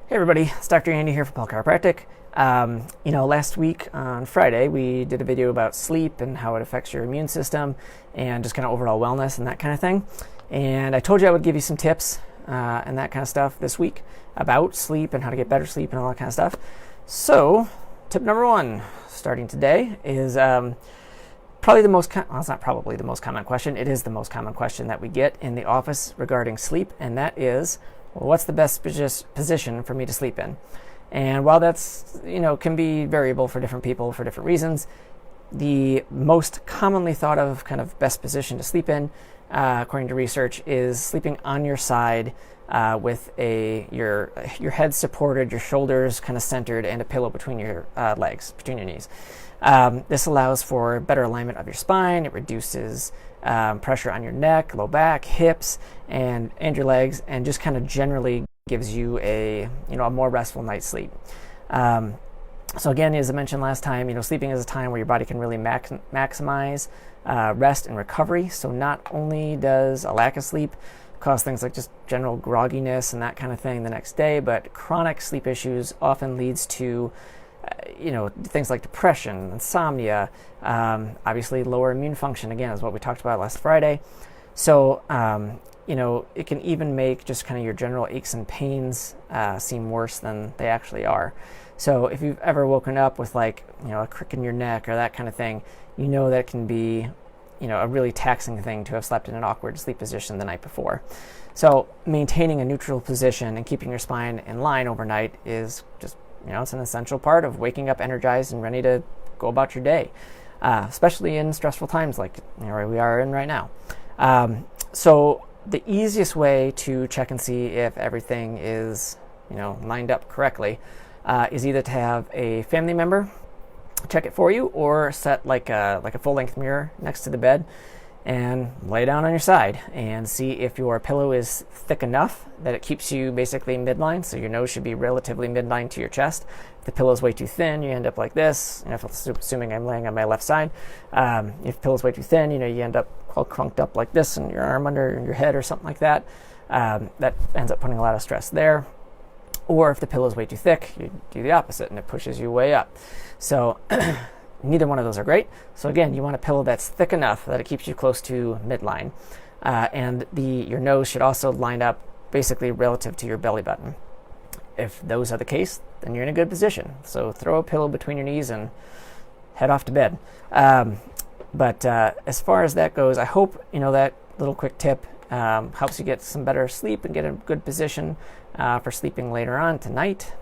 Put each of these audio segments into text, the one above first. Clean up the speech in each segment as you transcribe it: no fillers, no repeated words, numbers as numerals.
Hey everybody, it's Dr. Andy here from Pell Chiropractic. Last week on Friday we did a video about sleep and how it affects your immune system and just kind of overall wellness and that kind of thing. And I told you I would give you some tips and that kind of stuff this week about sleep and how to get better sleep and all that kind of stuff. So, tip number one, starting today, is probably the most, it's not probably the most common question, it is the most common question that we get in the office regarding sleep, and that is, well, what's the best position for me to sleep in? And while that's, can be variable for different people for different reasons, the most commonly thought of kind of best position to sleep in, according to research, is sleeping on your side with your head supported, your shoulders kind of centered, and a pillow between your legs, between your knees. This allows for better alignment of your spine. It reduces pressure on your neck, low back, hips, and your legs, and just kind of generally gives you a more restful night's sleep. So again, as I mentioned last time, sleeping is a time where your body can really maximize rest and recovery. So not only does a lack of sleep cause things like just general grogginess and that kind of thing the next day, but chronic sleep issues often leads to things like depression, insomnia, obviously lower immune function, again, is what we talked about last Friday. So, it can even make just kind of your general aches and pains seem worse than they actually are. So if you've ever woken up with a crick in your neck or that kind of thing, that it can be, a really taxing thing to have slept in an awkward sleep position the night before. So maintaining a neutral position and keeping your spine in line overnight is just it's an essential part of waking up energized and ready to go about your day, especially in stressful times like we are in right now. So the easiest way to check and see if everything is lined up correctly is either to have a family member check it for you, or set like a full-length mirror next to the bed and lay down on your side and see if your pillow is thick enough that it keeps you basically midline. So your nose should be relatively midline to your chest. If the pillow is way too thin, you end up like this. Assuming I'm laying on my left side, if the pillow is way too thin, you end up all crunked up like this, and your arm under your head or something like that. That ends up putting a lot of stress there. Or if the pillow is way too thick, you do the opposite and it pushes you way up. So neither one of those are great. So again, you want a pillow that's thick enough that it keeps you close to midline. And your nose should also line up basically relative to your belly button. If those are the case, then you're in a good position. So throw a pillow between your knees and head off to bed. But as far as that goes, I hope that little quick tip helps you get some better sleep and get a good position for sleeping later on tonight.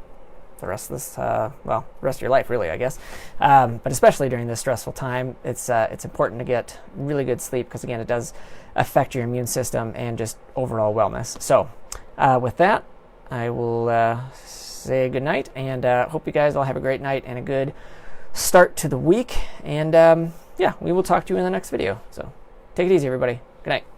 The rest of this, the rest of your life, really, I guess. But especially during this stressful time, it's important to get really good sleep because, again, it does affect your immune system and just overall wellness. So with that, I will say good night, and hope you guys all have a great night and a good start to the week. And we will talk to you in the next video. So take it easy, everybody. Good night.